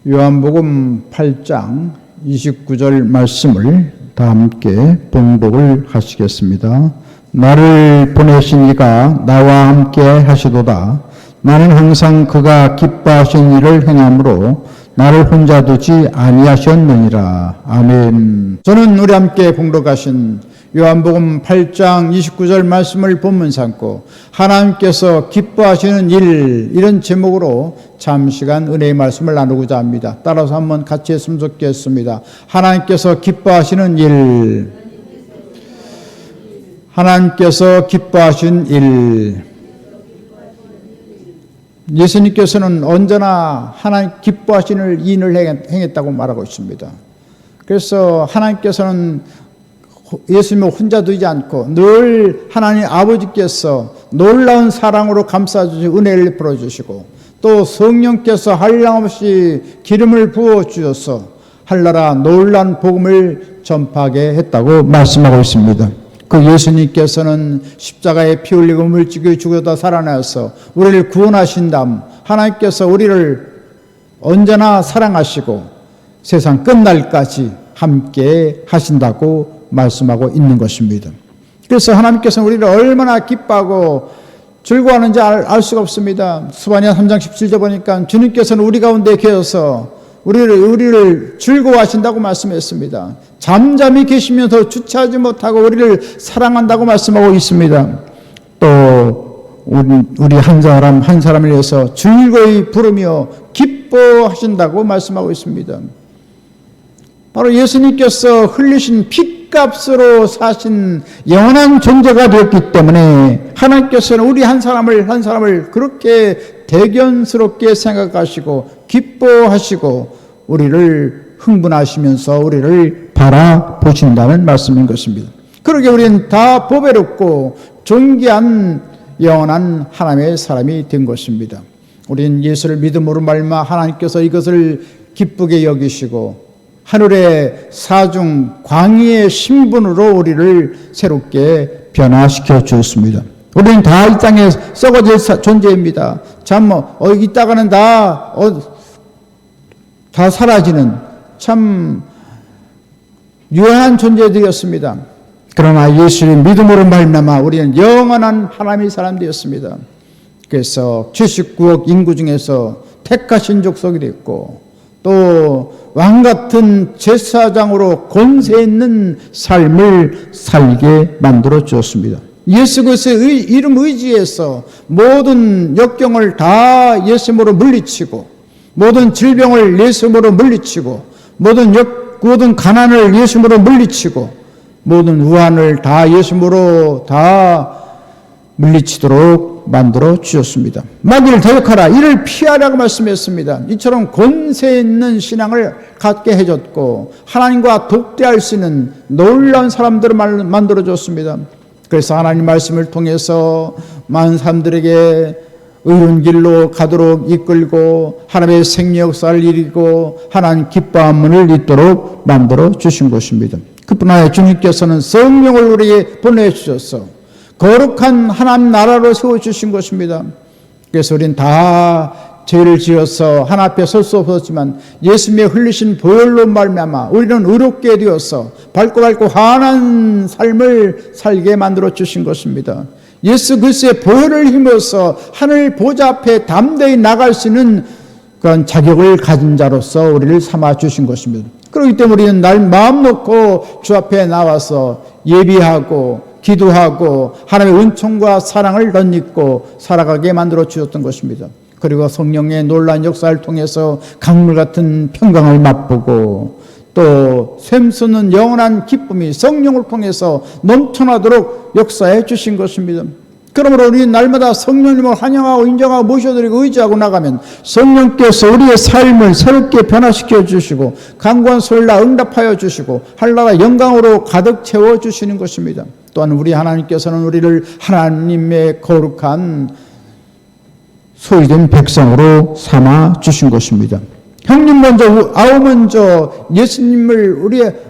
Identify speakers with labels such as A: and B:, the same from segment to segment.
A: 요한복음 8장 29절 말씀을 다 함께 봉독을 하시겠습니다. 나를 보내신 이가 나와 함께 하시도다. 나는 항상 그가 기뻐하신 일을 행함으로 나를 혼자 두지 아니하셨느니라. 아멘. 저는 우리 함께 봉독하신 요한복음 8장 29절 말씀을 본문 삼고 하나님께서 기뻐하시는 일, 이런 제목으로 잠시간 은혜의 말씀을 나누고자 합니다. 따라서 한번 같이 했으면 좋겠습니다. 하나님께서 기뻐하시는 일, 하나님께서 기뻐하신 일. 예수님께서는 언제나 하나님 기뻐하시는 일을 행했다고 말하고 있습니다. 그래서 하나님께서는 예수님을 혼자 두지 않고 늘 하나님 아버지께서 놀라운 사랑으로 감싸주시고 은혜를 베풀어 주시고 또 성령께서 한량없이 기름을 부어 주셔서 한나라 놀라운 복음을 전파하게 했다고 말씀하고 있습니다. 그 예수님께서는 십자가에 피 흘리고 물질을 죽여다 살아나서 우리를 구원하신 다음 하나님께서 우리를 언제나 사랑하시고 세상 끝날까지 함께 하신다고 말씀하고 있는 것입니다. 그래서 하나님께서는 우리를 얼마나 기뻐하고 즐거워하는지 알 수가 없습니다. 스바냐 3장 17절 보니까 주님께서는 우리 가운데 계셔서 우리를 즐거워하신다고 말씀했습니다. 잠잠히 계시면서 주체하지 못하고 우리를 사랑한다고 말씀하고 있습니다. 또 우리 한 사람 한 사람을 위해서 즐거이 부르며 기뻐하신다고 말씀하고 있습니다. 바로 예수님께서 흘리신 피값으로 사신 영원한 존재가 되었기 때문에 하나님께서는 우리 한 사람을 그렇게 대견스럽게 생각하시고 기뻐하시고 우리를 흥분하시면서 우리를 바라보신다는 말씀인 것입니다. 그러게 우리는 다 보배롭고 존귀한 영원한 하나님의 사람이 된 것입니다. 우리는 예수를 믿음으로 말미암아 하나님께서 이것을 기쁘게 여기시고 하늘의 사중 광의의 신분으로 우리를 새롭게 변화시켜 주었습니다. 우리는 다 이 땅에 썩어질 존재입니다. 참 이따가는 다 사라지는 참 유한한 존재들이었습니다. 그러나 예수의 믿음으로 말미암아 우리는 영원한 하나님의 사람 되었습니다. 그래서 79억 인구 중에서 택하신 족속이 됐고 또 왕같은 제사장으로 권세 있는 삶을 살게 만들어 주었습니다. 예수 그리스도의 이름 의지해서 모든 역경을 다 예수님으로 물리치고 모든 질병을 예수님으로 물리치고 모든 가난을 예수님으로 물리치고 모든 우환을 다 예수님으로 다 물리치도록 만들어 주셨습니다. 마귀를 대적하라, 이를 피하라고 말씀했습니다. 이처럼 권세 있는 신앙을 갖게 해줬고 하나님과 독대할 수 있는 놀라운 사람들을 만들어 줬습니다. 그래서 하나님 말씀을 통해서 많은 사람들에게 의로운 길로 가도록 이끌고 하나님의 생명 역사를 이루고 하나님 기뻐함을 잇도록 만들어 주신 것입니다. 그뿐 아니라 주님께서는 성령을 우리에게 보내주셔서 거룩한 하나님 나라로 세워주신 것입니다. 그래서 우리는 다 죄를 지어서 하나님 앞에 설 수 없었지만 예수님의 흘리신 보혈로 말미암아 우리는 의롭게 되어서 밝고 환한 삶을 살게 만들어 주신 것입니다. 예수 그리스도의 보혈을 힘입어서 하늘 보좌 앞에 담대히 나갈 수 있는 그런 자격을 가진 자로서 우리를 삼아 주신 것입니다. 그렇기 때문에 우리는 날 마음 놓고 주 앞에 나와서 예비하고 기도하고 하나님의 은총과 사랑을 덧입고 살아가게 만들어 주셨던 것입니다. 그리고 성령의 놀라운 역사를 통해서 강물 같은 평강을 맛보고 또 샘솟는 영원한 기쁨이 성령을 통해서 넘쳐나도록 역사해 주신 것입니다. 그러므로 우리는 날마다 성령님을 환영하고 인정하고 모셔드리고 의지하고 나가면 성령께서 우리의 삶을 새롭게 변화시켜 주시고 간구한 소리라 응답하여 주시고 한나라 영광으로 가득 채워 주시는 것입니다. 또한 우리 하나님께서는 우리를 하나님의 거룩한 소유된 백성으로 삼아 주신 것입니다. 형님 먼저 아우 먼저 예수님을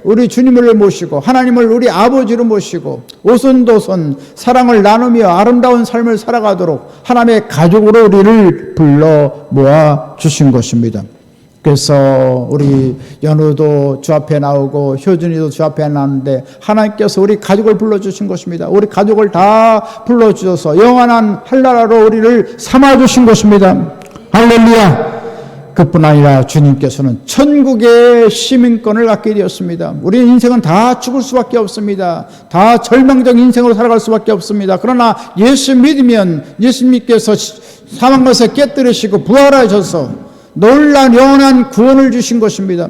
A: 우리 주님을 모시고 하나님을 우리 아버지로 모시고 오손도손 사랑을 나누며 아름다운 삶을 살아가도록 하나님의 가족으로 우리를 불러 모아 주신 것입니다. 그래서 우리 연우도 주 앞에 나오고 효준이도 주 앞에 나오는데 하나님께서 우리 가족을 불러주신 것입니다. 우리 가족을 다 불러주셔서 영원한 한나라로 우리를 삼아주신 것입니다. 할렐루야. 그뿐 아니라 주님께서는 천국의 시민권을 갖게 되었습니다. 우리 인생은 다 죽을 수밖에 없습니다. 다 절망적 인생으로 살아갈 수밖에 없습니다. 그러나 예수 믿으면 예수님께서 사망 것에 깨뜨리시고 부활하셔서 놀라운 영원한 구원을 주신 것입니다.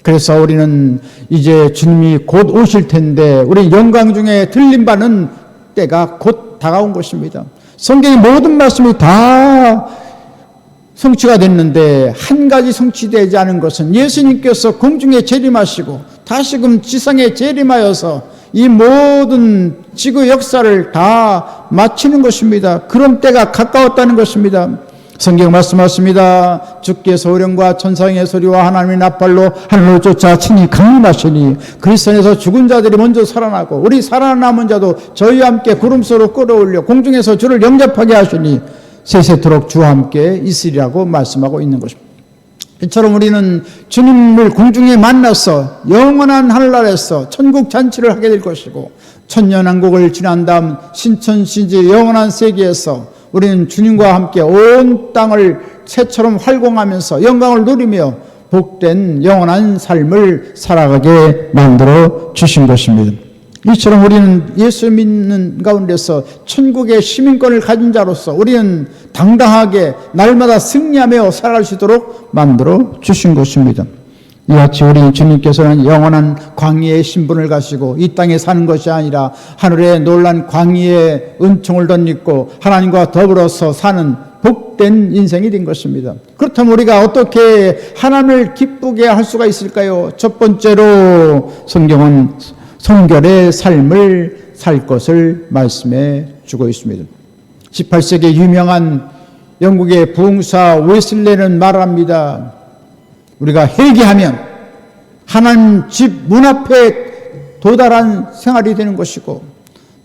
A: 그래서 우리는 이제 주님이 곧 오실 텐데 우리 영광 중에 들림 받는 때가 곧 다가온 것입니다. 성경의 모든 말씀이 다 성취가 됐는데 한 가지 성취되지 않은 것은 예수님께서 공중에 재림하시고 다시금 지상에 재림하여서 이 모든 지구 역사를 다 마치는 것입니다. 그런 때가 가까웠다는 것입니다. 성경 말씀하십니다. 주께서 의령과 천사의 소리와 하나님의 나팔로 하늘로 쫓아 친히 강림하시니 그리스도에서 죽은 자들이 먼저 살아나고 우리 살아남은 자도 저희와 함께 구름소로 끌어올려 공중에서 주를 영접하게 하시니 세세토록 주와 함께 있으리라고 말씀하고 있는 것입니다. 이처럼 우리는 주님을 공중에 만나서 영원한 하늘나라에서 천국 잔치를 하게 될 것이고 천년왕국을 지난 다음 신천신지 영원한 세계에서 우리는 주님과 함께 온 땅을 새처럼 활공하면서 영광을 누리며 복된 영원한 삶을 살아가게 만들어 주신 것입니다. 이처럼 우리는 예수 믿는 가운데서 천국의 시민권을 가진 자로서 우리는 당당하게 날마다 승리하며 살아갈 수 있도록 만들어 주신 것입니다. 이같이 우리 주님께서는 영원한 광야의 신분을 가지고 이 땅에 사는 것이 아니라 하늘의 놀란 광야의 은총을 덧입고 하나님과 더불어서 사는 복된 인생이 된 것입니다. 그렇다면 우리가 어떻게 하나님을 기쁘게 할 수가 있을까요? 첫 번째로 성경은 성결의 삶을 살 것을 말씀해 주고 있습니다. 18세기 유명한 영국의 부흥사 웨슬레는 말합니다. 우리가 회개하면 하나님 집 문 앞에 도달한 생활이 되는 것이고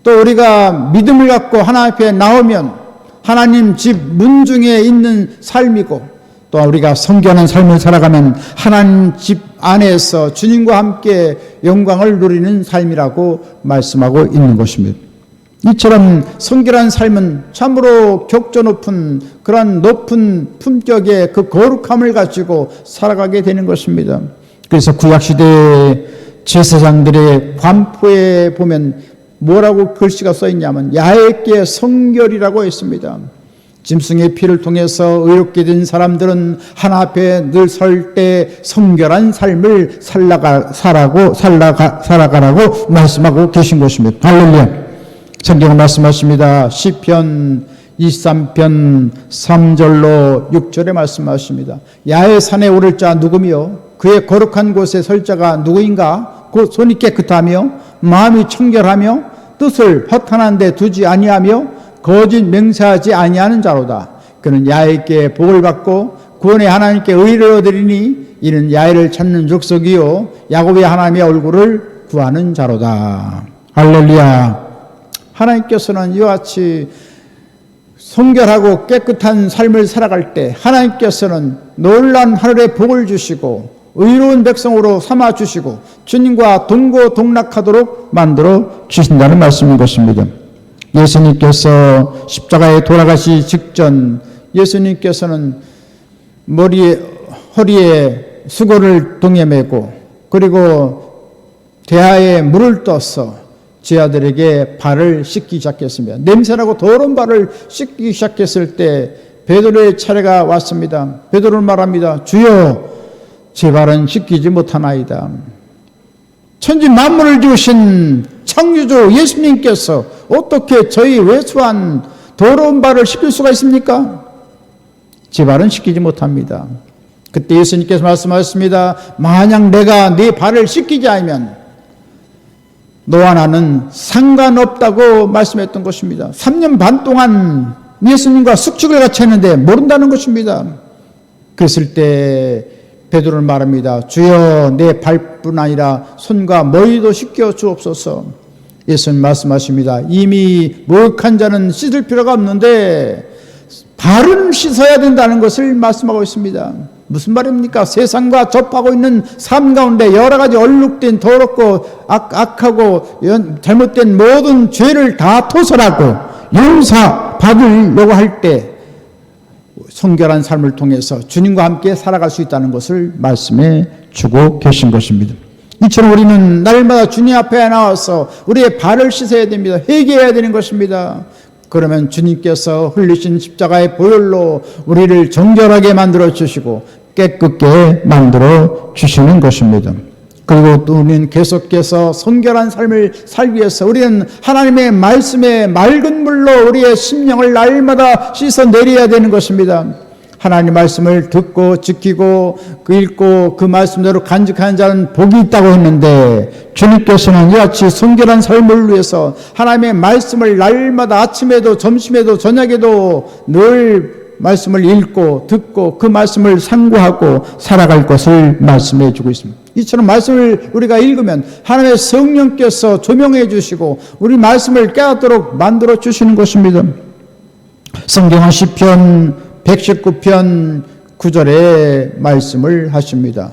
A: 또 우리가 믿음을 갖고 하나님 앞에 나오면 하나님 집 문중에 있는 삶이고 또 우리가 성결한 삶을 살아가면 하나님 집 안에서 주님과 함께 영광을 누리는 삶이라고 말씀하고 있는 것입니다. 이처럼 성결한 삶은 참으로 격조 높은 그런 높은 품격의 그 거룩함을 가지고 살아가게 되는 것입니다. 그래서 구약시대 제사장들의 관포에 보면 뭐라고 글씨가 써 있냐면 야훼께 성결이라고 했습니다. 짐승의 피를 통해서 의롭게 된 사람들은 하나 앞에 늘 설 때 성결한 삶을 살아가라고 말씀하고 계신 것입니다. 할렐루야. 성경은 말씀하십니다. 시편 23편 3절로 6절에 말씀하십니다. 야훼 산에 오를 자 누구며 그의 거룩한 곳에 설 자가 누구인가? 곧 손이 깨끗하며 마음이 청결하며 뜻을 허탄한 데 두지 아니하며 거짓 맹세하지 아니하는 자로다. 그는 야훼께 복을 받고 구원의 하나님께 의를 얻으리니 이는 야훼를 찾는 족속이요 야곱의 하나님의 얼굴을 구하는 자로다. 할렐루야. 하나님께서는 이와 같이 성결하고 깨끗한 삶을 살아갈 때 하나님께서는 놀라운 하늘의 복을 주시고 의로운 백성으로 삼아주시고 주님과 동고동락하도록 만들어 주신다는 말씀인 것입니다. 예수님께서 십자가에 돌아가시 직전 예수님께서는 허리에 수건을 동에 메고 그리고 대하에 물을 떠서 제자들에게 발을 씻기 시작했습니다. 냄새나고 더러운 발을 씻기 시작했을 때 베드로의 차례가 왔습니다. 베드로는 말합니다. 주여 제 발은 씻기지 못하나이다. 천지 만물을 지으신 창조주 예수님께서 어떻게 저희 왜소한 더러운 발을 씻길 수가 있습니까? 제 발은 씻기지 못합니다. 그때 예수님께서 말씀하셨습니다. 만약 내가 네 발을 씻기지 않으면 너와 나는 상관없다고 말씀했던 것입니다. 3년 반 동안 예수님과 숙식을 같이 했는데 모른다는 것입니다. 그랬을 때 베드로는 말합니다. 주여 내 발뿐 아니라 손과 머리도 씻겨 주옵소서. 예수님 말씀하십니다. 이미 목욕한 자는 씻을 필요가 없는데 발은 씻어야 된다는 것을 말씀하고 있습니다. 무슨 말입니까? 세상과 접하고 있는 삶 가운데 여러 가지 얼룩된 더럽고 악하고 잘못된 모든 죄를 다 토설하고 용서받으려고 할 때 성결한 삶을 통해서 주님과 함께 살아갈 수 있다는 것을 말씀해 주고 계신 것입니다. 이처럼 우리는 날마다 주님 앞에 나와서 우리의 발을 씻어야 됩니다. 회개해야 되는 것입니다. 그러면 주님께서 흘리신 십자가의 보혈로 우리를 정결하게 만들어 주시고 깨끗게 만들어 주시는 것입니다. 그리고 또 우리는 계속해서 성결한 삶을 살기 위해서 우리는 하나님의 말씀에 맑은 물로 우리의 심령을 날마다 씻어내려야 되는 것입니다. 하나님 말씀을 듣고 지키고 읽고 그 말씀대로 간직하는 자는 복이 있다고 했는데 주님께서는 이같이 성결한 삶을 위해서 하나님의 말씀을 날마다 아침에도 점심에도 저녁에도 늘 말씀을 읽고 듣고 그 말씀을 상고하고 살아갈 것을 말씀해 주고 있습니다. 이처럼 말씀을 우리가 읽으면 하나님의 성령께서 조명해 주시고 우리 말씀을 깨닫도록 만들어 주시는 것입니다. 성경은 시편 119편 9절에 말씀을 하십니다.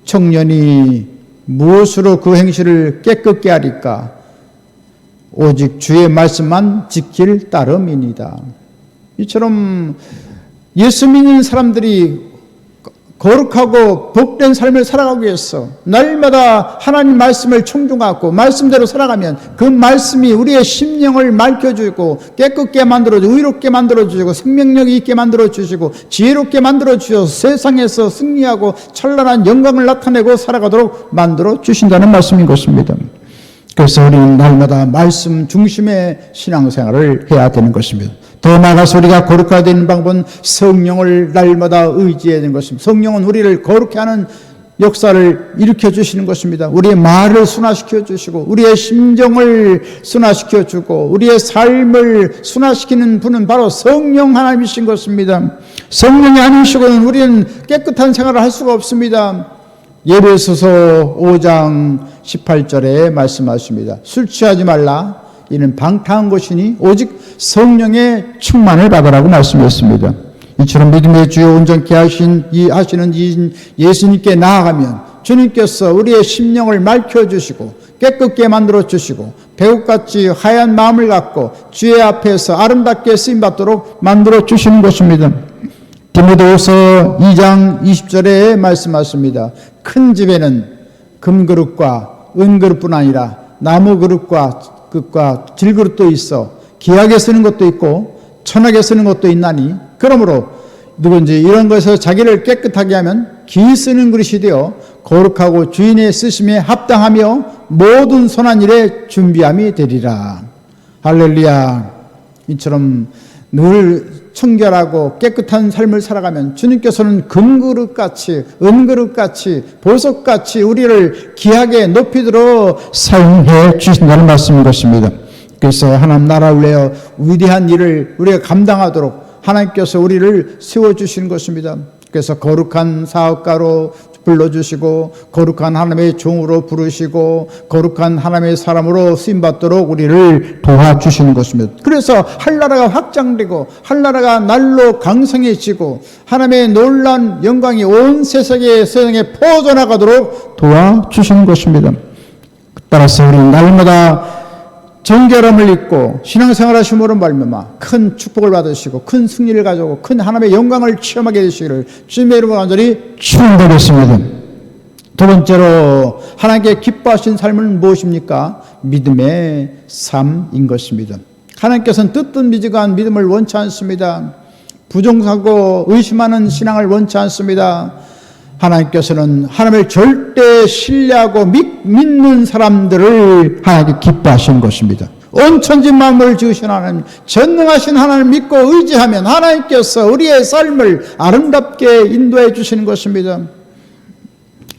A: 청년이 무엇으로 그 행실을 깨끗게 하리까? 오직 주의 말씀만 지킬 따름이니이다. 이처럼 예수 믿는 사람들이 거룩하고 복된 삶을 살아가기 위해서 날마다 하나님 말씀을 청중하고 말씀대로 살아가면 그 말씀이 우리의 심령을 맑혀주고 깨끗게 만들어주고 의롭게 만들어주시고 생명력이 있게 만들어주시고 지혜롭게 만들어주셔서 세상에서 승리하고 찬란한 영광을 나타내고 살아가도록 만들어주신다는 말씀인 것입니다. 그래서 우리는 날마다 말씀 중심의 신앙생활을 해야 되는 것입니다. 더 나아가서 우리가 거룩하게 되는 방법은 성령을 날마다 의지해야 되는 것입니다. 성령은 우리를 거룩해 하는 역사를 일으켜 주시는 것입니다. 우리의 말을 순화시켜 주시고 우리의 심정을 순화시켜 주고 우리의 삶을 순화시키는 분은 바로 성령 하나님이신 것입니다. 성령이 아니시고는 우리는 깨끗한 생활을 할 수가 없습니다. 예배소서 5장 18절에 말씀하십니다. 술 취하지 말라. 이는 방탕한 것이니 오직 성령의 충만을 받으라고 말씀했습니다. 이처럼 믿음의 주요 온전케 하시는 예수님께 나아가면 주님께서 우리의 심령을 맑혀주시고 깨끗게 만들어주시고 배옷같이 하얀 마음을 갖고 주의 앞에서 아름답게 쓰임받도록 만들어주시는 것입니다. 디모데후서 2장 20절에 말씀하십니다. 큰 집에는 금그릇과 은그릇뿐 아니라 나무 그릇과 질그릇도 있어 귀하게 쓰는 것도 있고 천하게 쓰는 것도 있나니 그러므로 누군지 이런 것에서 자기를 깨끗하게 하면 기 쓰는 그릇이 되어 거룩하고 주인의 쓰심에 합당하며 모든 선한 일에 준비함이 되리라. 할렐루야. 이처럼 늘 청결하고 깨끗한 삶을 살아가면 주님께서는 금그릇같이 은그릇같이 보석같이 우리를 귀하게 높이 들어 사용해 주신다는 말씀인 것입니다. 그래서 하나님 나라를 위하여 위대한 일을 우리가 감당하도록 하나님께서 우리를 세워주신 것입니다. 그래서 거룩한 사업가로 불러주시고 거룩한 하나님의 종으로 부르시고 거룩한 하나님의 사람으로 쓰임받도록 우리를 도와주시는 것입니다. 그래서 한나라가 확장되고 한나라가 날로 강성해지고 하나님의 놀라운 영광이 온 세상에 퍼져나가도록 도와주시는 것입니다. 따라서 우리는 날마다 정결함을 입고 신앙생활 하심으로 말미암아 큰 축복을 받으시고 큰 승리를 가져오고 큰 하나님의 영광을 체험하게 되시기를 주님의 이름으로 간절히 축원드리겠습니다. 두 번째로 하나님께 기뻐하신 삶은 무엇입니까? 믿음의 삶인 것입니다. 하나님께서는 뜨뜻미지근한 믿음을 원치 않습니다. 부정하고 의심하는 신앙을 원치 않습니다. 하나님께서는 하나님을 절대 신뢰하고 믿는 사람들을 하나님께 기뻐하시는 것입니다. 온 천지 만물을 지으신 하나님, 전능하신 하나님을 믿고 의지하면 하나님께서 우리의 삶을 아름답게 인도해 주시는 것입니다.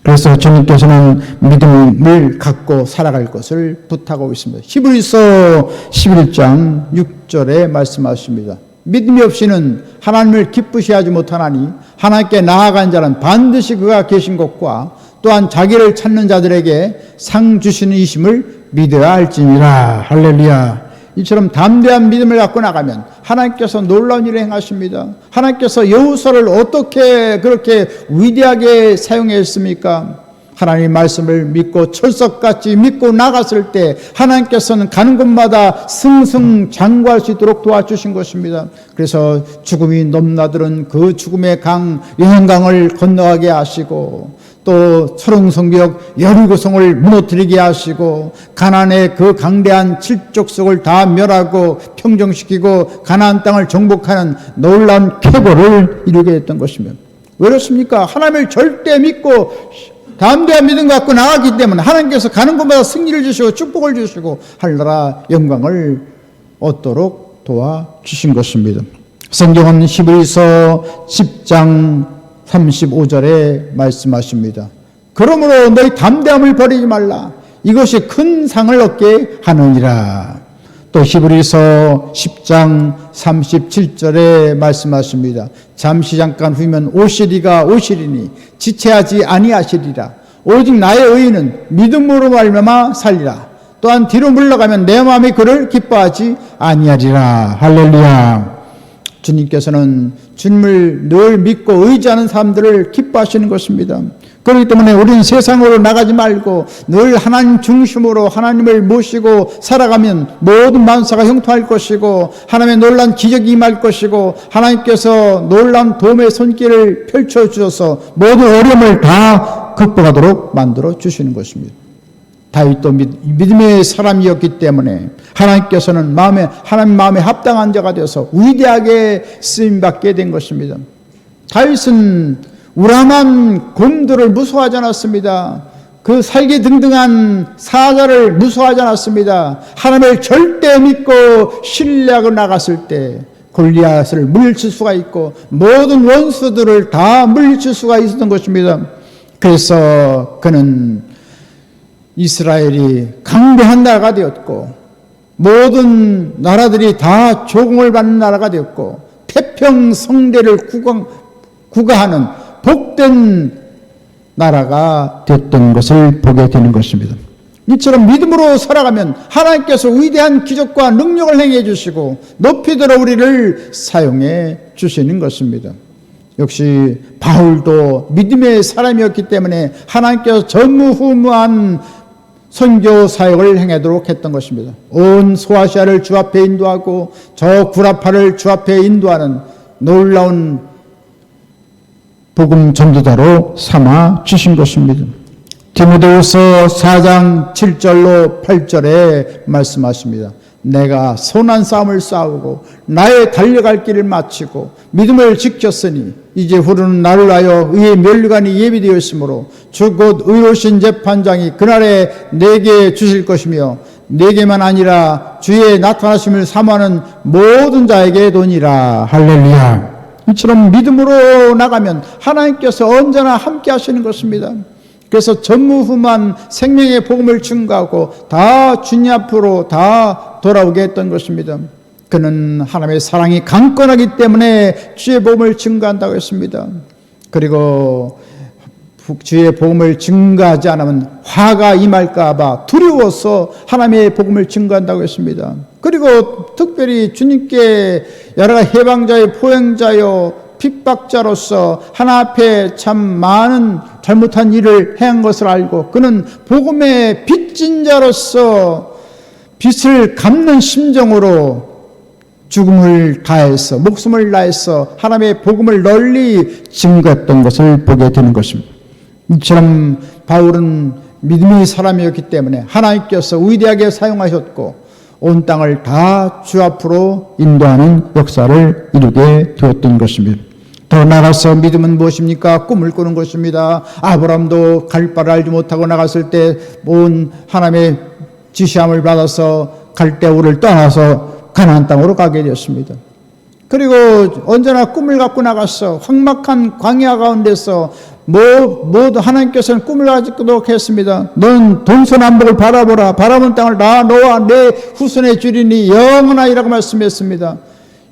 A: 그래서 주님께서는 믿음을 갖고 살아갈 것을 부탁하고 있습니다. 히브리서 11장 6절에 말씀하십니다. 믿음이 없이는 하나님을 기쁘시 하지 못하나니 하나님께 나아간 자는 반드시 그가 계신 것과 또한 자기를 찾는 자들에게 상 주시는 이심을 믿어야 할지니라. 할렐루야. 이처럼 담대한 믿음을 갖고 나가면 하나님께서 놀라운 일을 행하십니다. 하나님께서 여호수아를 어떻게 그렇게 위대하게 사용했습니까? 하나님 말씀을 믿고 철석같이 믿고 나갔을 때 하나님께서는 가는 곳마다 승승장구할 수 있도록 도와주신 것입니다. 그래서 죽음이 넘나드는 그 죽음의 강 요단강을 건너가게 하시고, 또 철옹성벽 여리고성을 무너뜨리게 하시고, 가나안의 그 강대한 칠족석을 다 멸하고 평정시키고 가나안 땅을 정복하는 놀라운 쾌거를 이루게 했던 것입니다. 왜 그렇습니까? 하나님을 절대 믿고 담대한 믿음 갖고 나가기 때문에 하나님께서 가는 곳마다 승리를 주시고 축복을 주시고 하늘나라 영광을 얻도록 도와주신 것입니다. 성경은 히브리서 10장 35절에 말씀하십니다. 그러므로 너희 담대함을 버리지 말라. 이것이 큰 상을 얻게 하느니라. 또 히브리서 10장 37절에 말씀하십니다. 잠시 잠깐 후이면 오시리가 오시리니 지체하지 아니하시리라. 오직 나의 의인은 믿음으로 말미암아 살리라. 또한 뒤로 물러가면 내 마음이 그를 기뻐하지 아니하리라. 할렐루야. 주님께서는 주님을 늘 믿고 의지하는 사람들을 기뻐하시는 것입니다. 그렇기 때문에 우리는 세상으로 나가지 말고 늘 하나님 중심으로 하나님을 모시고 살아가면 모든 만사가 형통할 것이고, 하나님의 놀라운 기적이 임할 것이고, 하나님께서 놀라운 도움의 손길을 펼쳐주셔서 모든 어려움을 다 극복하도록 만들어 주시는 것입니다. 다윗도 믿음의 사람이었기 때문에 하나님께서는 하나님 마음에 합당한 자가 되어서 위대하게 쓰임받게 된 것입니다. 다윗은 우람한 곰들을 무서워하지 않았습니다. 그 살기등등한 사자를 무서워하지 않았습니다. 하나님을 절대 믿고 신뢰하고 나갔을 때 골리앗을 물리칠 수가 있고 모든 원수들을 다 물리칠 수가 있었던 것입니다. 그래서 그는 이스라엘이 강대한 나라가 되었고, 모든 나라들이 다 조공을 받는 나라가 되었고, 태평성대를 구가하는 복된 나라가 됐던 것을 보게 되는 것입니다. 이처럼 믿음으로 살아가면 하나님께서 위대한 기적과 능력을 행해 주시고 높이 들어 우리를 사용해 주시는 것입니다. 역시 바울도 믿음의 사람이었기 때문에 하나님께서 전무후무한 선교 사역을 행하도록 했던 것입니다. 온 소아시아를 주 앞에 인도하고 저 구라파를 주 앞에 인도하는 놀라운 복음 전도자로 삼아 주신 것입니다. 디모데후서 4장 7절로 8절에 말씀하십니다. 내가 선한 싸움을 싸우고 나의 달려갈 길을 마치고 믿음을 지켰으니 이제 후로는 나를 위하여 의의 면류관이 예비되어 있으므로 주 곧 의로우신 재판장이 그날에 내게 주실 것이며 내게만 아니라 주의 나타나심을 사모하는 모든 자에게 도니라. 할렐루야. 이처럼 믿음으로 나가면 하나님께서 언제나 함께 하시는 것입니다. 그래서 전무후무한 생명의 복음을 증거하고 다 주님 앞으로 다 돌아오게 했던 것입니다. 그는 하나님의 사랑이 강건하기 때문에 주의 복음을 증거한다고 했습니다. 그리고 주의 복음을 증거하지 않으면 화가 임할까 봐 두려워서 하나님의 복음을 증거한다고 했습니다. 그리고 특별히 주님께 여러 가지 해방자요 포행자요 핍박자로서 하나 앞에 참 많은 잘못한 일을 행한 것을 알고 그는 복음의 빚진 자로서 빚을 갚는 심정으로 죽음을 다해서 목숨을 다해서 하나님의 복음을 널리 증거했던 것을 보게 되는 것입니다. 이처럼 바울은 믿음의 사람이었기 때문에 하나님께서 위대하게 사용하셨고 온 땅을 다 주 앞으로 인도하는 역사를 이루게 되었던 것입니다. 더 나아가서 믿음은 무엇입니까? 꿈을 꾸는 것입니다. 아브라함도 갈 바를 알지 못하고 나갔을 때 온 하나님의 지시함을 받아서 갈대우를 떠나서 가나안 땅으로 가게 되었습니다. 그리고 언제나 꿈을 갖고 나갔어. 황막한 광야 가운데서 모두 하나님께서는 꿈을 가지도록 했습니다. 넌 동서남북을 바라보라. 바라본 땅을 다 너와 내 후손에 주리니 영원하리라고 말씀했습니다.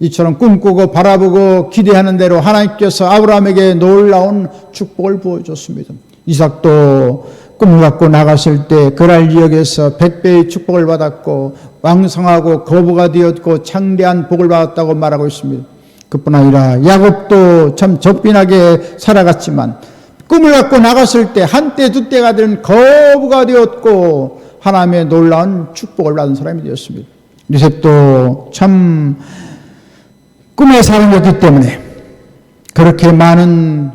A: 이처럼 꿈꾸고 바라보고 기대하는 대로 하나님께서 아브라함에게 놀라운 축복을 부어줬습니다. 이삭도 꿈을 갖고 나갔을 때 그랄 지역에서 100배의 축복을 받았고 왕성하고 거부가 되었고 창대한 복을 받았다고 말하고 있습니다. 그뿐 아니라 야곱도 참 적빈하게 살아갔지만 꿈을 갖고 나갔을 때 한때 두때가 되는 거부가 되었고 하나님의 놀라운 축복을 받은 사람이 되었습니다. 요셉도 참 꿈의 사람이었기 때문에 그렇게 많은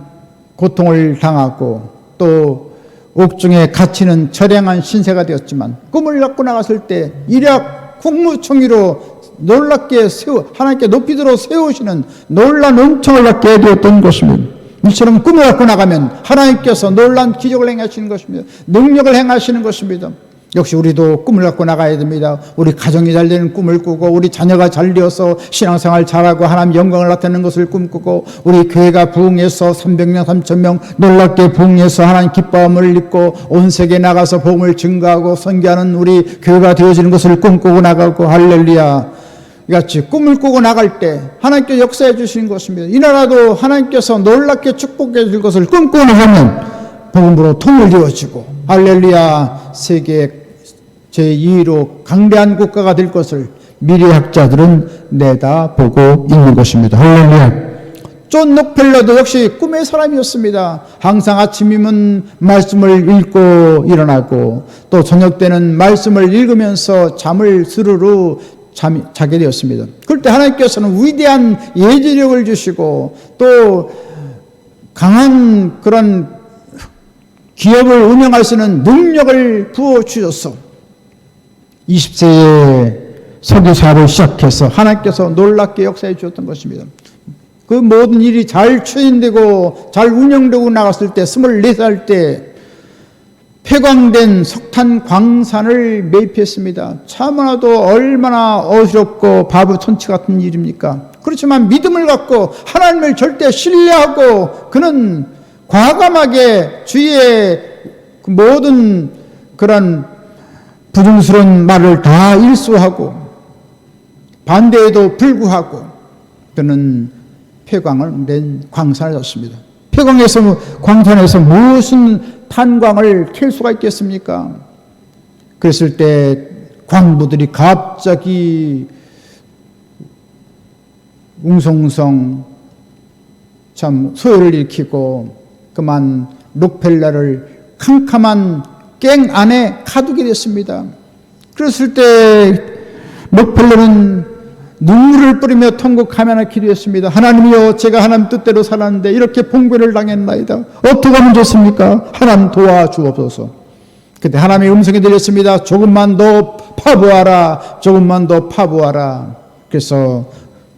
A: 고통을 당하고 또 옥중에 갇히는 처량한 신세가 되었지만 꿈을 갖고 나갔을 때 일약 국무총리로 놀랍게 하나님께 높이 들어 세우시는 놀라운 은총을 받게 되었던 것입니다. 이처럼 꿈을 갖고 나가면 하나님께서 놀라운 기적을 행하시는 것입니다. 능력을 행하시는 것입니다. 역시 우리도 꿈을 갖고 나가야 됩니다. 우리 가정이 잘 되는 꿈을 꾸고 우리 자녀가 잘 되어서 신앙생활 잘하고 하나님 영광을 나타내는 것을 꿈꾸고 우리 교회가 부흥해서 300명 3,000명 놀랍게 부흥해서 하나님 기뻐함을 입고 온 세계에 나가서 복음을 증거하고 선교하는 우리 교회가 되어지는 것을 꿈꾸고 나가고 할렐루야. 이같이 꿈을 꾸고 나갈 때 하나님께 역사해 주시는 것입니다. 이 나라도 하나님께서 놀랍게 축복해 줄 것을 꿈꾸고 나가면 복음으로 통을 이루어지고 할렐루야. 세계 제2위로 강대한 국가가 될 것을 미래학자들은 내다보고 있는 것입니다. 할렐루야. 존 록펠러도 역시 꿈의 사람이었습니다. 항상 아침이면 말씀을 읽고 일어나고 또 저녁 때는 말씀을 읽으면서 잠을 스르르 자게 되었습니다. 그럴 때 하나님께서는 위대한 예지력을 주시고 또 강한 그런 기업을 운영할 수 있는 능력을 부어주셔서 20세에 설교 사업을 시작해서 하나님께서 놀랍게 역사해 주셨던 것입니다. 그 모든 일이 잘 추진되고 잘 운영되고 나갔을 때 24살 때 폐광된 석탄 광산을 매입했습니다. 참으로도 얼마나 어지럽고 바보천치 같은 일입니까? 그렇지만 믿음을 갖고 하나님을 절대 신뢰하고 그는 과감하게 주위의 모든 그런 부정스러운 말을 다 일소하고 반대에도 불구하고 그는 폐광을 낸 광산을 졌습니다. 광산에서 무슨 탄광을 캘 수가 있겠습니까? 그랬을 때 광부들이 갑자기 웅성웅성 참 소요를 일으키고 그만 록펠러를 캄캄한 갱 안에 가두게 됐습니다. 그랬을 때 록펠러는 눈물을 뿌리며 통곡하며 기도했습니다. 하나님이여, 제가 하나님 뜻대로 살았는데 이렇게 봉변을 당했나이다. 어떻게 하면 좋습니까? 하나님 도와주옵소서. 그때 하나님의 음성이 들렸습니다. 조금만 더 파보아라. 조금만 더 파보아라. 그래서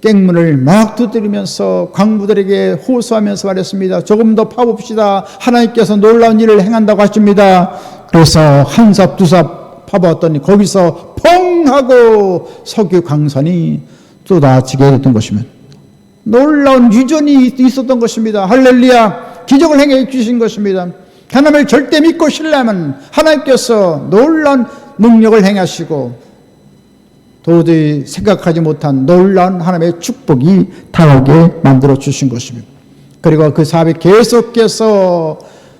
A: 깽문을 막 두드리면서 광부들에게 호소하면서 말했습니다. 조금 더 파봅시다. 하나님께서 놀라운 일을 행한다고 하십니다. 그래서 한 삽, 두 삽 파보았더니 거기서 펑 하고 석유 광산이 쏟아지게 됐던 것입니다. 놀라운 유전이 있었던 것입니다. 할렐루야. 기적을 행해 주신 것입니다. 하나님을 절대 믿고 신뢰하면 하나님께서 놀라운 능력을 행하시고 도저히 생각하지 못한 놀라운 하나님의 축복이 당하게 만들어 주신 것입니다. 그리고 그 사업이 계속해서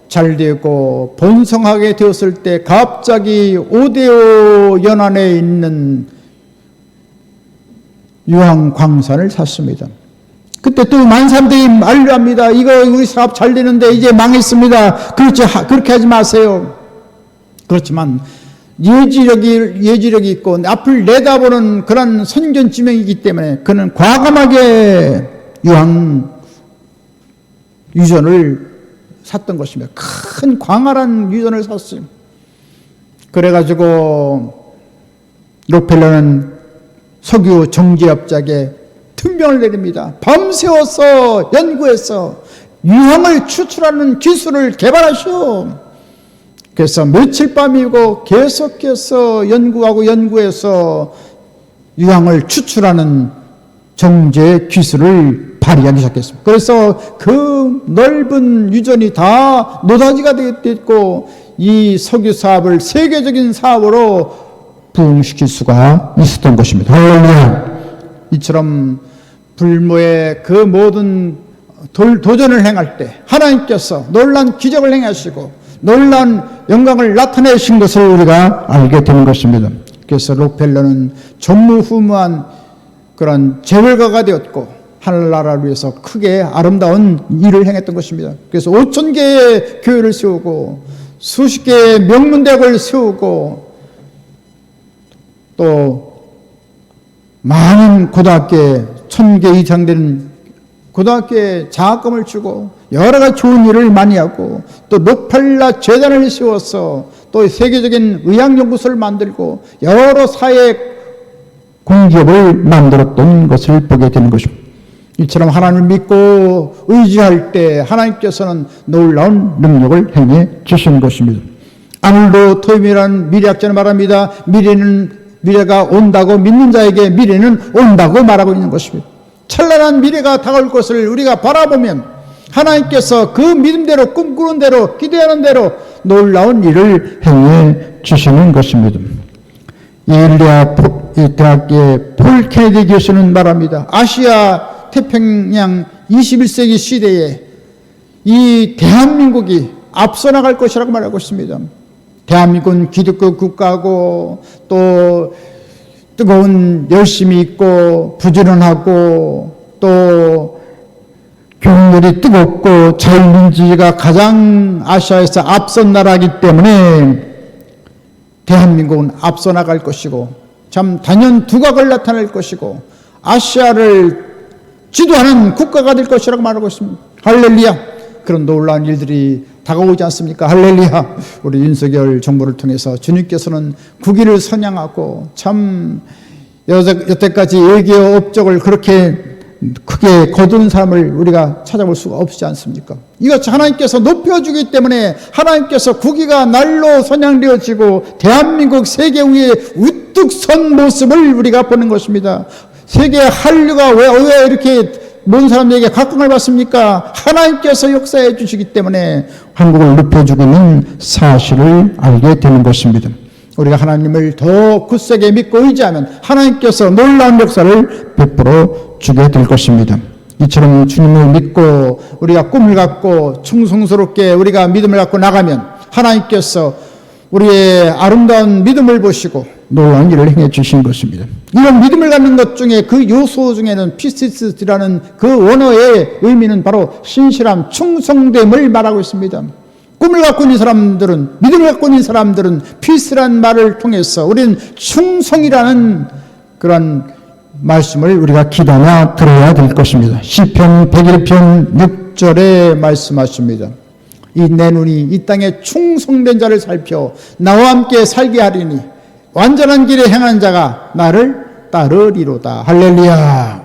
A: 잘 되고 번성하게 되었을 때 갑자기 오데오 연안에 있는 유황광산을 샀습니다. 그때 또 많은 사람들이 만류합니다. 이거 우리 사업 잘 되는데 이제 망했습니다. 그렇게 하지 마세요. 그렇지만 예지력이 있고 앞을 내다보는 그런 선견지명이기 때문에 그는 과감하게 유전을 샀던 것입니다. 큰 광활한 유전을 샀어요. 그래가지고 록펠러는 석유 정제업자에게 특명을 내립니다. 밤새워서 연구해서 유황을 추출하는 기술을 개발하시오. 그래서 며칠 밤이고 계속해서 연구해서 유황을 추출하는 정제 기술을 발휘하기 시작했습니다. 그래서 그 넓은 유전이 다 노다지가 됐고 이 석유 사업을 세계적인 사업으로 부흥시킬 수가 있었던 것입니다. 할렐루야. 이처럼 불모의 그 모든 도전을 행할 때 하나님께서 놀라운 기적을 행하시고 놀라운 영광을 나타내신 것을 우리가 알게 되는 것입니다. 그래서 록펠러는 전무후무한 그런 재벌가가 되었고 하늘나라를 위해서 크게 아름다운 일을 행했던 것입니다. 그래서 5,000개의 교회를 세우고 수십 개의 명문대학을 세우고 또 많은 고등학교에 1,000개 이상 되는 고등학교에 장학금을 주고 여러 가지 좋은 일을 많이 하고 또 록펠러 재단을 세워서 또 세계적인 의학연구소를 만들고 여러 사회 공기업을 만들었던 것을 보게 되는 것입니다. 이처럼 하나님을 믿고 의지할 때 하나님께서는 놀라운 능력을 행해 주시는 것입니다. 아놀드 토임이라는 미래학자는 말합니다. 미래가 온다고 믿는 자에게 미래는 온다고 말하고 있는 것입니다. 찬란한 미래가 다가올 것을 우리가 바라보면 하나님께서 그 믿음대로 꿈꾸는 대로 기대하는 대로 놀라운 일을 행해 주시는 것입니다. 예일대학 대학의 폴 케네디 교수는 말합니다. 아시아 태평양 21세기 시대에 이 대한민국이 앞서 나갈 것이라고 말하고 있습니다. 대한민국은 기독교 국가고 또 뜨거운 열심이 있고 부지런하고 또 교육열이 뜨겁고 자유민주주의가 가장 아시아에서 앞선 나라이기 때문에 대한민국은 앞서 나갈 것이고 참 단연 두각을 나타낼 것이고 아시아를 지도하는 국가가 될 것이라고 말하고 있습니다. 할렐루야. 그런 놀라운 일들이 다가오지 않습니까? 할렐루야. 우리 윤석열 정부를 통해서 주님께서는 국위를 선양하고 참 여태까지 외교 업적을 그렇게 크게 거두는 사람을 우리가 찾아볼 수가 없지 않습니까? 이것 하나님께서 높여주기 때문에 하나님께서 국위가 날로 선양되어지고 대한민국 세계 위에 우뚝 선 모습을 우리가 보는 것입니다. 세계 한류가 왜 이렇게 모든 사람들에게 각광을 받습니까? 하나님께서 역사해 주시기 때문에 한국을 높여주고 있는 사실을 알게 되는 것입니다. 우리가 하나님을 더 굳세게 믿고 의지하면 하나님께서 놀라운 역사를 베풀어 주게 될 것입니다. 이처럼 주님을 믿고 우리가 꿈을 갖고 충성스럽게 우리가 믿음을 갖고 나가면 하나님께서 우리의 아름다운 믿음을 보시고 놀라운 일을 행해 주신 것입니다. 이런 믿음을 갖는 것 중에 그 요소 중에는 피시스라는 그 원어의 의미는 바로 신실함, 충성됨을 말하고 있습니다. 꿈을 갖고 있는 사람들은, 믿음을 갖고 있는 사람들은 피스란 말을 통해서 우리는 충성이라는 그런 말씀을 우리가 기도하며 들어야 될 것입니다. 시편 101편 6절에 말씀하십니다. 내 눈이 이 땅에 충성된 자를 살펴 나와 함께 살게 하리니 완전한 길에 행하는 자가 나를 따르리로다. 할렐루야.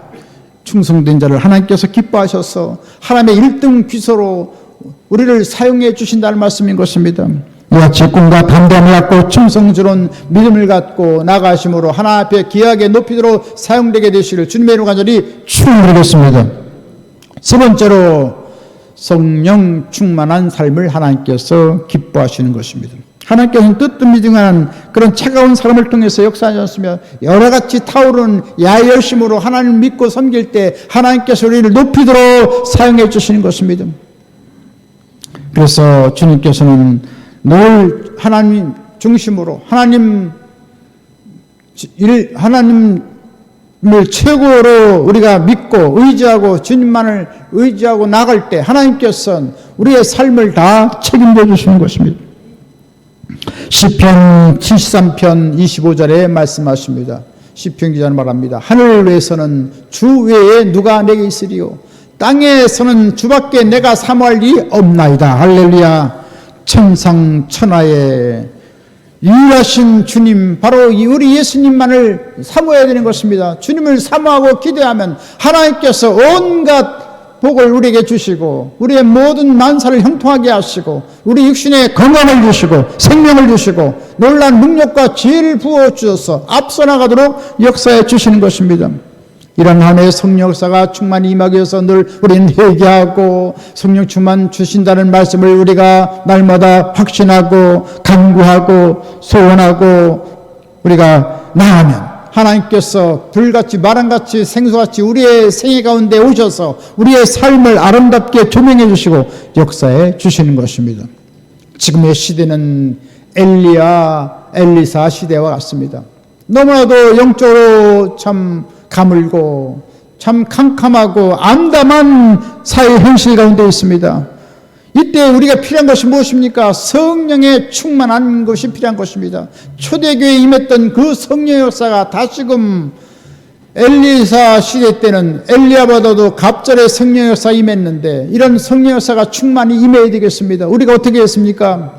A: 충성된 자를 하나님께서 기뻐하셔서 하나님의 1등 비서로 우리를 사용해 주신다는 말씀인 것입니다. 이같이 꿈과 담대함을 갖고 충성스러운 믿음을 갖고 나가심으로 하나 앞에 귀하게 높이도록 사용되게 되시를 주님의 이름으로 간절히 축원드리겠습니다. 세 번째로 성령 충만한 삶을 하나님께서 기뻐하시는 것입니다. 하나님께서는 뜨뜻미등한 그런 차가운 사람을 통해서 역사하셨으며 여러가지 타오르는 야열심으로 하나님을 믿고 섬길 때 하나님께서 우리를 높이도록 사용해 주시는 것입니다. 그래서 주님께서는 늘 하나님 중심으로 하나님을 최고로 우리가 믿고 의지하고 주님만을 의지하고 나갈 때 하나님께서는 우리의 삶을 다 책임져 주시는 것입니다. 시편 73편 25절에 말씀하십니다. 시편 기자는 말합니다. 하늘 위에서는 주 외에 누가 내게 있으리요 땅에서는 주밖에 내가 사모할 리 없나이다. 할렐루야. 천상천하에 유일하신 주님, 바로 우리 예수님만을 사모해야 되는 것입니다. 주님을 사모하고 기대하면 하나님께서 온갖 복을 우리에게 주시고 우리의 모든 만사를 형통하게 하시고 우리 육신에 건강을 주시고 생명을 주시고 놀라운 능력과 지혜를 부어주셔서 앞서 나가도록 역사해 주시는 것입니다. 이런 한 해의 성령 역사가 충만히 임하기 위해서 늘 우리는 회개하고 성령 충만 주신다는 말씀을 우리가 날마다 확신하고 간구하고 소원하고 우리가 나가면 하나님께서 불같이 바람같이 생수같이 우리의 생애 가운데 오셔서 우리의 삶을 아름답게 조명해 주시고 역사해 주시는 것입니다. 지금의 시대는 엘리야 엘리사 시대와 같습니다. 너무나도 영적으로 참 가물고 참 캄캄하고 암담한 사회 현실 가운데 있습니다. 이때 우리가 필요한 것이 무엇입니까? 성령의 충만한 것이 필요한 것입니다. 초대교회에 임했던 그 성령의 역사가 다시금 엘리사 시대 때는 엘리야보다도 갑절의 성령의 역사가 임했는데 이런 성령의 역사가 충만히 임해야 되겠습니다. 우리가 어떻게 했습니까?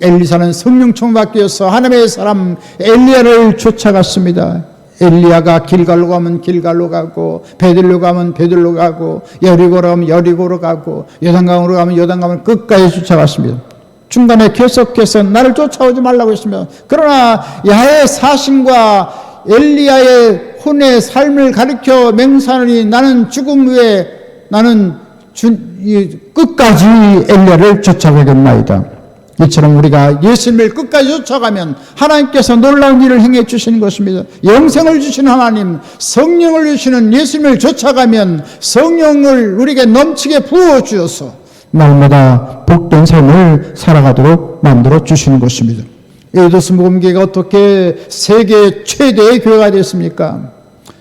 A: 엘리사는 성령 충만받기위해서 하나님의 사람 엘리야를 쫓아갔습니다. 엘리야가 길갈로 가면 길갈로 가고 베들로 가면 베들로 가고 여리고로 가면 여리고로 가고 요단강으로 가면 요단강을 끝까지 쫓아갔습니다. 중간에 계속해서 나를 쫓아오지 말라고 했습니다. 그러나 야훼 사신과 엘리야의 혼의 삶을 가르쳐 맹세하니 나는 죽음 후에 나는 끝까지 엘리야를 쫓아가겠나이다. 이처럼 우리가 예수님을 끝까지 쫓아가면 하나님께서 놀라운 일을 행해 주시는 것입니다. 영생을 주시는 하나님, 성령을 주시는 예수님을 쫓아가면 성령을 우리에게 넘치게 부어 주어서 날마다 복된 삶을 살아가도록 만들어 주시는 것입니다. 에도스 모금교회가 어떻게 세계 최대의 교회가 됐습니까?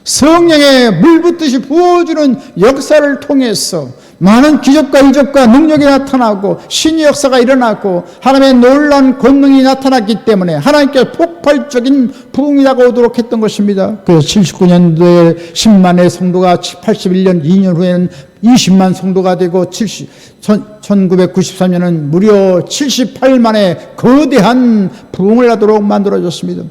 A: 성령의 물붓듯이 부어주는 역사를 통해서 많은 기적과 이적과 능력이 나타나고 신의 역사가 일어나고 하나님의 놀라운 권능이 나타났기 때문에 하나님께 폭발적인 부흥이 다가오도록 했던 것입니다. 그래서 79년도에 10만의 성도가 81년 2년 후에는 20만 성도가 되고 1993년은 무려 78만의 거대한 부흥을 하도록 만들어졌습니다.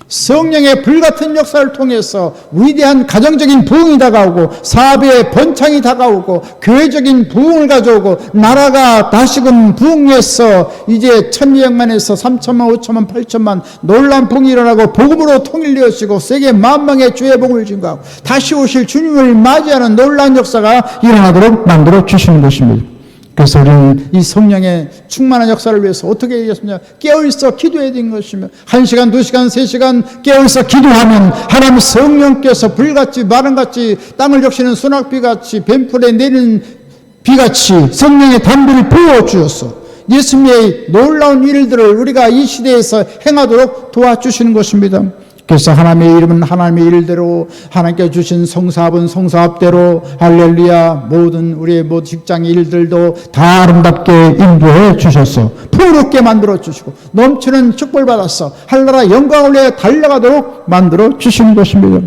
A: 성령의 불같은 역사를 통해서 위대한 가정적인 부흥이 다가오고 사업의 번창이 다가오고 교회적인 부흥을 가져오고 나라가 다시금 부흥해서 이제 1200만에서 3천만 5천만 8천만 놀라운 부흥이 일어나고 복음으로 통일되어지고 세계 만방의 주의 복음을 증거하고 다시 오실 주님을 맞이하는 놀라운 역사가 일어나도록 만들어 주시는 것입니다. 그래서 우리는 이 성령의 충만한 역사를 위해서 어떻게 해야겠습니까? 깨어있어 기도해야 되는 것이며 1시간, 2시간, 3시간 깨어있어 기도하면 하나님 성령께서 불같이 마른같이 땅을 적시는 소낙비같이 뱀풀에 내리는 비같이 성령의 담비를 부어주어서 예수님의 놀라운 일들을 우리가 이 시대에서 행하도록 도와주시는 것입니다. 그래서 하나님의 이름은 하나님의 일대로 하나님께 주신 성사업은 성사업대로 할렐루야 모든 우리의 모든 직장의 일들도 다 아름답게 인도해 주셔서 풍요롭게 만들어 주시고 넘치는 축복을 받아서 하늘나라 영광을 위해 달려가도록 만들어 주시는 것입니다.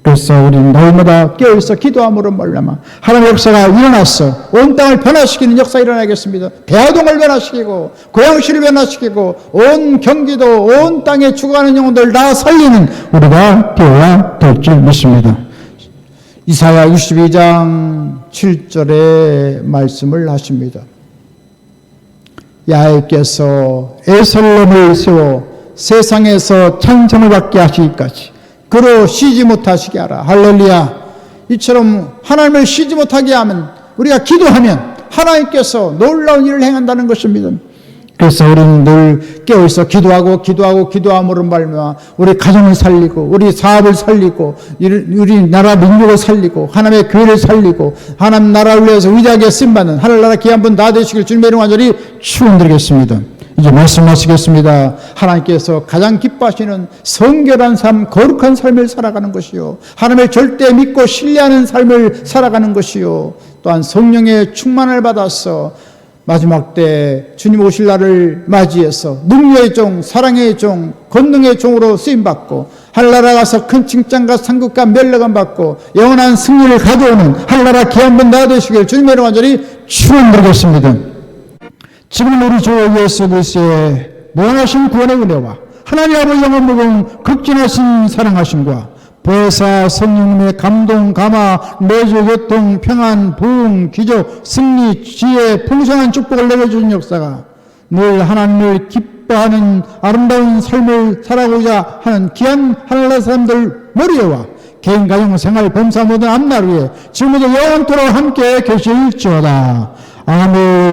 A: 그래서 우리는 날마다 깨어있어 기도함으로 말미암아 하나님의 역사가 일어났어 온 땅을 변화시키는 역사가 일어나겠습니다. 대화동을 변화시키고 고양시를 변화시키고 온 경기도 온 땅에 죽어가는 영혼들 다 살리는 우리가 되어야 될 줄 믿습니다. 이사야 62장 7절에 말씀을 하십니다. 야훼께서 에살렘을 세워 세상에서 찬송을 받게 하시기까지 그로 쉬지 못하시게 하라. 할렐루야. 이처럼 하나님을 쉬지 못하게 하면 우리가 기도하면 하나님께서 놀라운 일을 행한다는 것입니다. 그래서 우리는 늘 깨어있어 기도함으로 말미암아 우리 가정을 살리고 우리 사업을 살리고 우리 나라 민족을 살리고 하나님의 교회를 살리고 하나님 나라를 위해서 위대하게 쓰임받는 하늘나라 귀한 분 다 되시길 주님의 이름 간절히 축원드리겠습니다. 이제 말씀하시겠습니다. 하나님께서 가장 기뻐하시는 성결한 삶, 거룩한 삶을 살아가는 것이요 하나님을 절대 믿고 신뢰하는 삶을 살아가는 것이요 또한 성령의 충만을 받아서 마지막 때 주님 오실 날을 맞이해서 능력의 종, 사랑의 종, 권능의 종으로 쓰임받고 하늘나라 가서 큰 칭찬과 상급과 멸례감 받고 영원한 승리를 가져오는 하늘나라 귀한 분 다 되시길 주님의 이름 간절히 축원드리겠습니다. 지금 우리 주 예수 그리스도의 무한하신 구원의 은혜와 하나님 아버지 영원무궁 극진하신 사랑하심과 보혜사 성령님의 감동, 감화, 내주, 교통, 평안, 부흥, 기적, 승리, 지혜, 풍성한 축복을 내려주는 역사가 늘 하나님을 기뻐하는 아름다운 삶을 살아가고자 하는 귀한 하늘나라 사람들 머리에와 개인 가정 생활 범사 모든 앞날 위에 지금부터 영원토록 함께 계실지어다. 아멘.